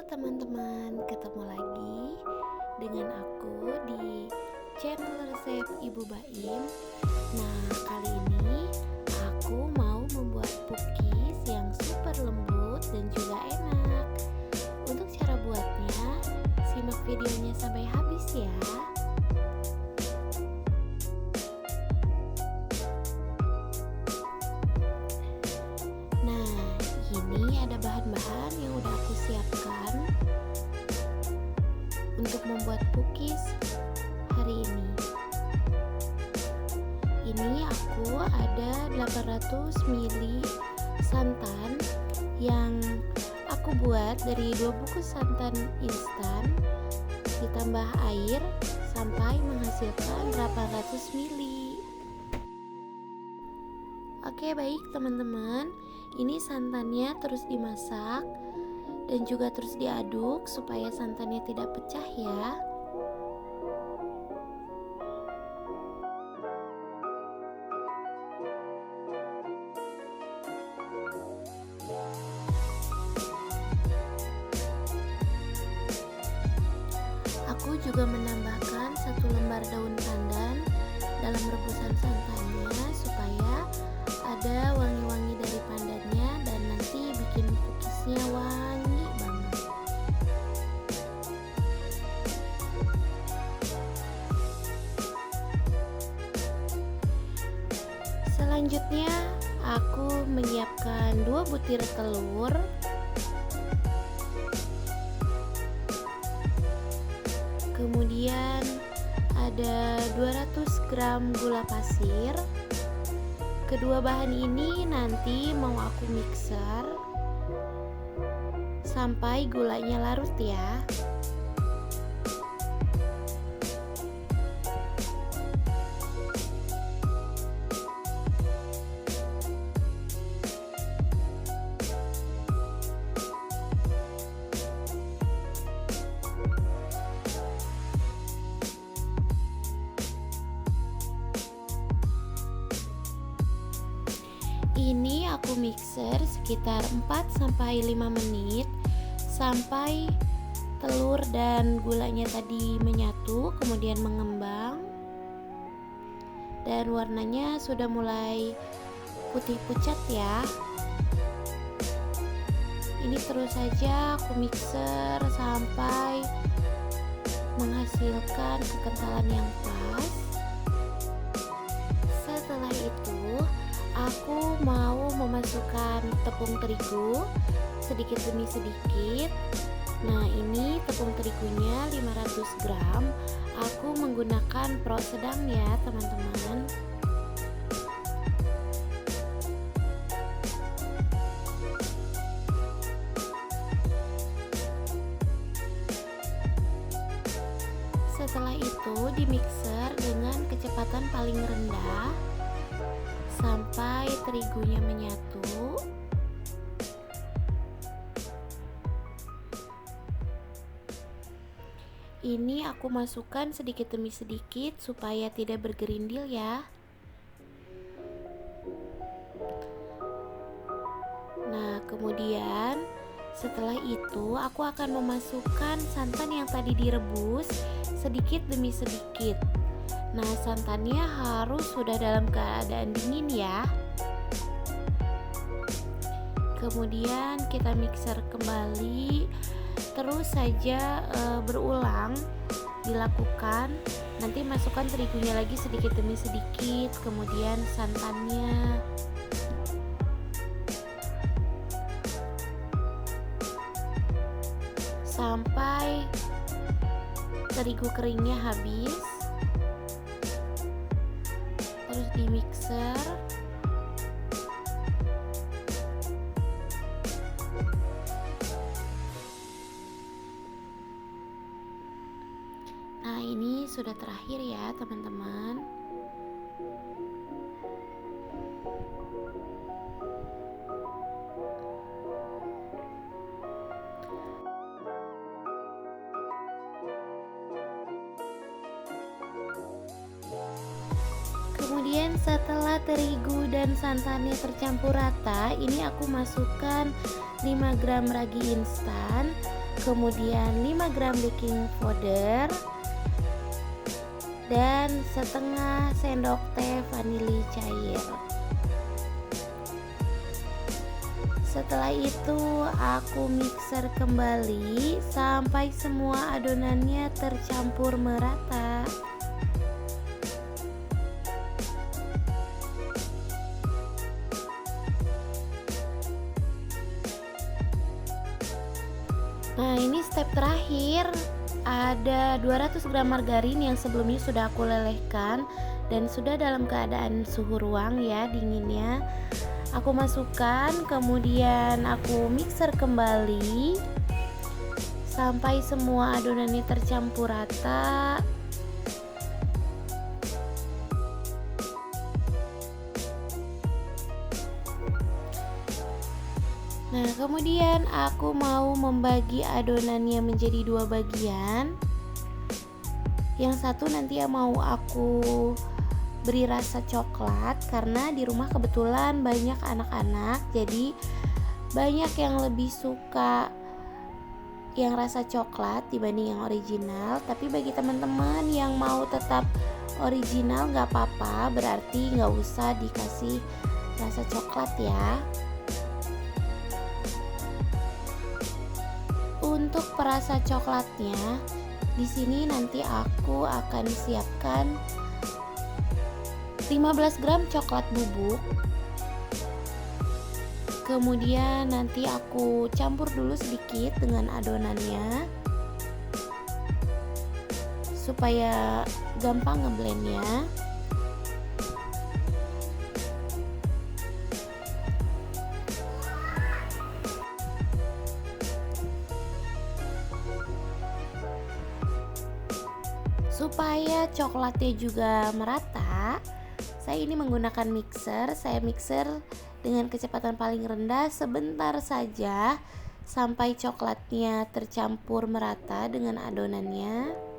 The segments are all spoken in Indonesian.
teman-teman, ketemu lagi dengan aku di channel resep Ibu Baim. Nah, kali ini aku mau membuat cookies yang super lembut dan juga enak. Untuk cara buatnya, simak videonya sampai habis ya. Nah, ini ada bahan-bahan yang udah aku siapkan untuk membuat cookies hari ini. Ini aku ada 800 ml santan yang aku buat dari 2 bungkus santan instan ditambah air sampai menghasilkan 800 ml. Oke, baik teman-teman, ini santannya terus dimasak dan juga terus diaduk supaya santannya tidak pecah ya. Aku juga menambahkan 1 lembar daun pandan dalam rebusan santannya supaya ada wangi-wangi dari pandannya dan nanti bikin cookiesnya wangi banget. Selanjutnya aku menyiapkan 2 butir telur, kemudian ada 200 gram gula pasir. Kedua bahan ini nanti mau aku mixer sampai gulanya larut ya. Ini aku mixer sekitar 4-5 menit sampai telur dan gulanya tadi menyatu, kemudian mengembang dan warnanya sudah mulai putih pucat ya. Ini terus saja aku mixer sampai menghasilkan kekentalan yang pas. Setelah itu aku mau memasukkan tepung terigu sedikit demi sedikit. Nah, ini tepung terigunya 500 gram. Aku menggunakan pro sedang ya teman-teman. Setelah itu di mixer dengan kecepatan paling rendah sampai terigunya menyatu. Ini aku masukkan sedikit demi sedikit supaya tidak bergerindil ya. Nah, kemudian setelah itu aku akan memasukkan santan yang tadi direbus sedikit demi sedikit. Nah, santannya harus sudah dalam keadaan dingin ya. Kemudian kita mixer kembali, terus saja berulang dilakukan. Nanti masukkan terigunya lagi sedikit demi sedikit, kemudian santannya. Sampai terigu keringnya habis. Terus di mixer. Nah, ini sudah terakhir ya teman-teman. Kemudian setelah terigu dan santannya tercampur rata, ini aku masukkan 5 gram ragi instan, kemudian 5 gram baking powder, dan setengah sendok teh vanili cair. Setelah itu aku mixer kembali sampai semua adonannya tercampur merata. Nah, ini step terakhir. Ada 200 gram margarin yang sebelumnya sudah aku lelehkan dan sudah dalam keadaan suhu ruang ya, dinginnya. Aku masukkan, kemudian aku mixer kembali sampai semua adonannya tercampur rata. Nah, kemudian aku mau membagi adonannya menjadi 2 bagian. Yang satu nanti mau aku beri rasa coklat, karena di rumah kebetulan banyak anak-anak, jadi banyak yang lebih suka yang rasa coklat dibanding yang original. Tapi bagi teman-teman yang mau tetap original gak apa-apa, berarti gak usah dikasih rasa coklat ya. Untuk perasa coklatnya, di sini nanti aku akan siapkan 15 gram coklat bubuk. Kemudian nanti aku campur dulu sedikit dengan adonannya supaya gampang ngeblendnya. Supaya coklatnya juga merata, saya ini menggunakan mixer. Saya mixer dengan kecepatan paling rendah sebentar saja sampai coklatnya tercampur merata dengan adonannya.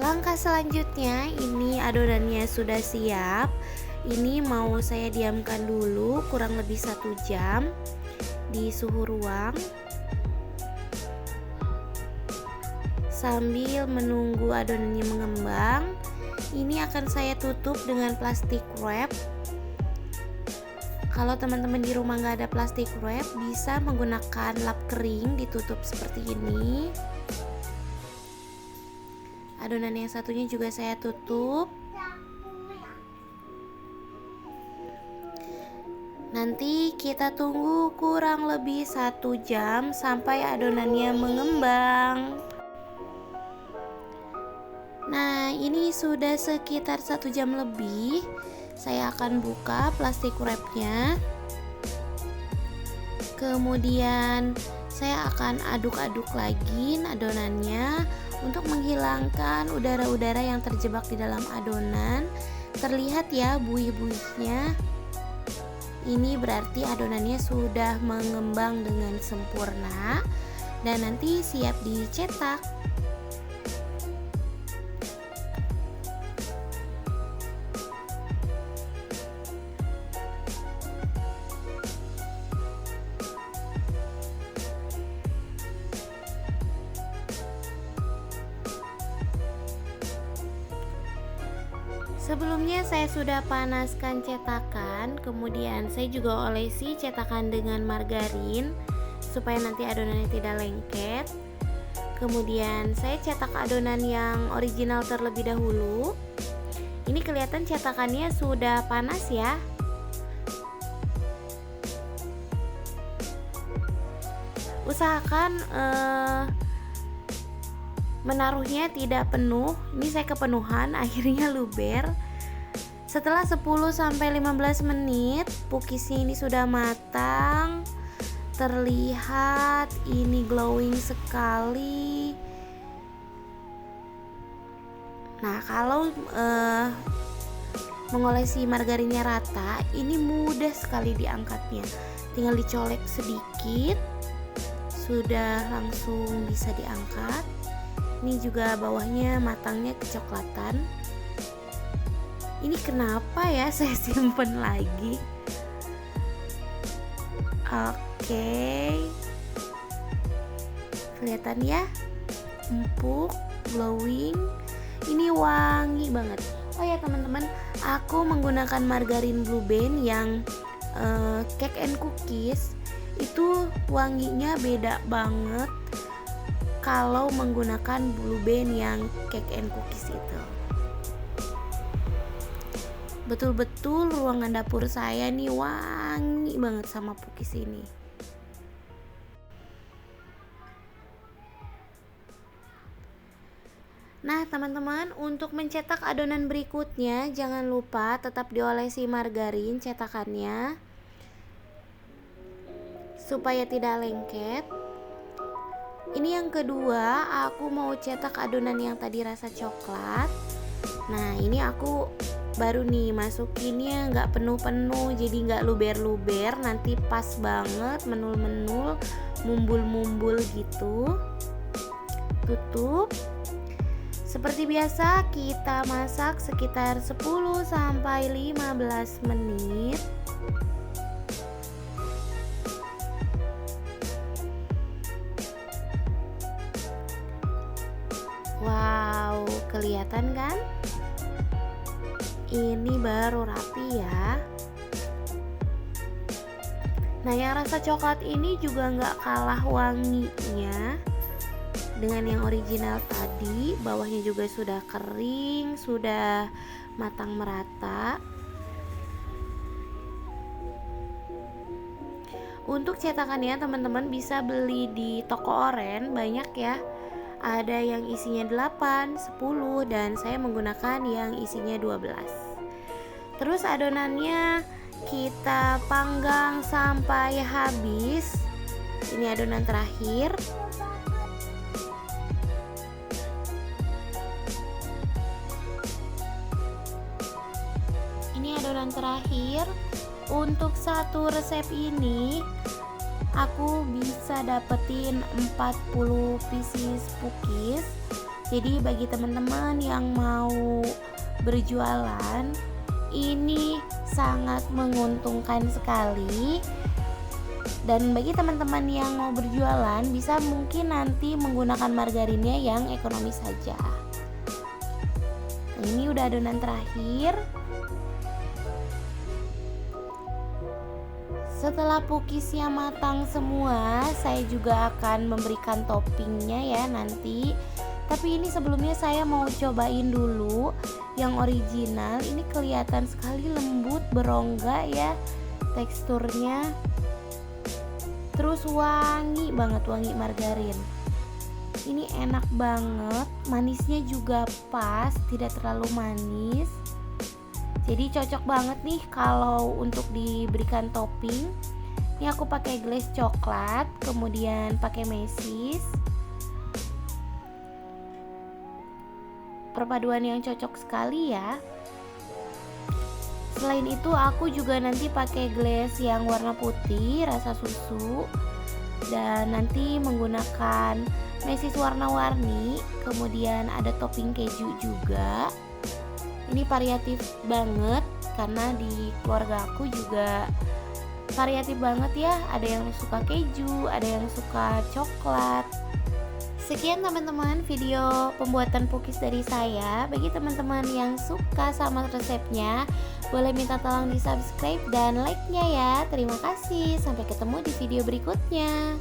Langkah selanjutnya, ini adonannya sudah siap. Ini mau saya diamkan dulu kurang lebih 1 jam di suhu ruang. Sambil menunggu adonannya mengembang, ini akan saya tutup dengan plastik wrap. Kalau teman-teman di rumah nggak ada plastik wrap, bisa menggunakan lap kering ditutup seperti ini. Adonan yang satunya juga saya tutup. Nanti kita tunggu kurang lebih 1 jam sampai adonannya mengembang. Nah, ini sudah sekitar 1 jam lebih. Saya akan buka plastik wrapnya. Kemudian saya akan aduk-aduk lagi adonannya untuk menghilangkan udara-udara yang terjebak di dalam adonan. Terlihat ya buih-buihnya. Ini berarti adonannya sudah mengembang dengan sempurna dan nanti siap dicetak. Sebelumnya saya sudah panaskan cetakan, kemudian saya juga olesi cetakan dengan margarin supaya nanti adonannya tidak lengket. Kemudian saya cetak adonan yang original terlebih dahulu. Ini kelihatan cetakannya sudah panas ya. Usahakan menaruhnya tidak penuh. Ini saya kepenuhan, akhirnya luber. Setelah 10-15 menit, pukisnya ini sudah matang. Terlihat ini glowing sekali. Nah, kalau mengolesi margarinnya rata, ini mudah sekali diangkatnya. Tinggal dicolek sedikit, sudah langsung bisa diangkat. Ini juga bawahnya matangnya kecoklatan. Ini kenapa ya saya simpen lagi? Oke, kelihatan ya, empuk, glowing. Ini wangi banget. Oh ya teman-teman, aku menggunakan margarin Blue Band yang cake and cookies. Itu wanginya beda banget kalau menggunakan Blue Band yang cake and cookies itu. Betul-betul ruangan dapur saya nih wangi banget sama cookies ini. Nah teman-teman, untuk mencetak adonan berikutnya jangan lupa tetap diolesi margarin cetakannya supaya tidak lengket. Ini yang kedua, aku mau cetak adonan yang tadi rasa coklat. Nah ini aku baru nih masukinnya nggak penuh-penuh, jadi nggak luber-luber, nanti pas banget, menul-menul, mumbul-mumbul gitu. Tutup. Seperti biasa kita masak sekitar 10-15 menit. Wow, kelihatan kan? Ini baru rapi ya. Nah yang rasa coklat ini juga nggak kalah wanginya dengan yang original tadi. Bawahnya juga sudah kering, sudah matang merata. Untuk cetakannya teman-teman bisa beli di toko oren, banyak ya. Ada yang isinya 8, 10, dan saya menggunakan yang isinya 12. Terus adonannya kita panggang sampai habis. Ini adonan terakhir. Ini adonan terakhir. Untuk satu resep ini aku bisa dapetin 40 pieces cookies. Jadi bagi teman-teman yang mau berjualan, ini sangat menguntungkan sekali. Dan bagi teman-teman yang mau berjualan, bisa mungkin nanti menggunakan margarinnya yang ekonomis saja. Nah, ini udah adonan terakhir. Setelah cookiesnya matang semua, saya juga akan memberikan toppingnya ya nanti. Tapi ini sebelumnya saya mau cobain dulu yang original. Ini kelihatan sekali lembut, berongga ya teksturnya. Terus wangi banget, wangi margarin. Ini enak banget, manisnya juga pas, tidak terlalu manis. Jadi cocok banget nih kalau untuk diberikan topping. Ini aku pakai glaze coklat, kemudian pakai mesis. Perpaduan yang cocok sekali ya. Selain itu aku juga nanti pakai glaze yang warna putih, rasa susu. Dan nanti menggunakan mesis warna-warni, kemudian ada topping keju juga. Ini variatif banget karena di keluarga aku juga variatif banget ya. Ada yang suka keju, ada yang suka coklat. Sekian teman-teman video pembuatan cookies dari saya. Bagi teman-teman yang suka sama resepnya, boleh minta tolong di subscribe dan like-nya ya. Terima kasih, sampai ketemu di video berikutnya.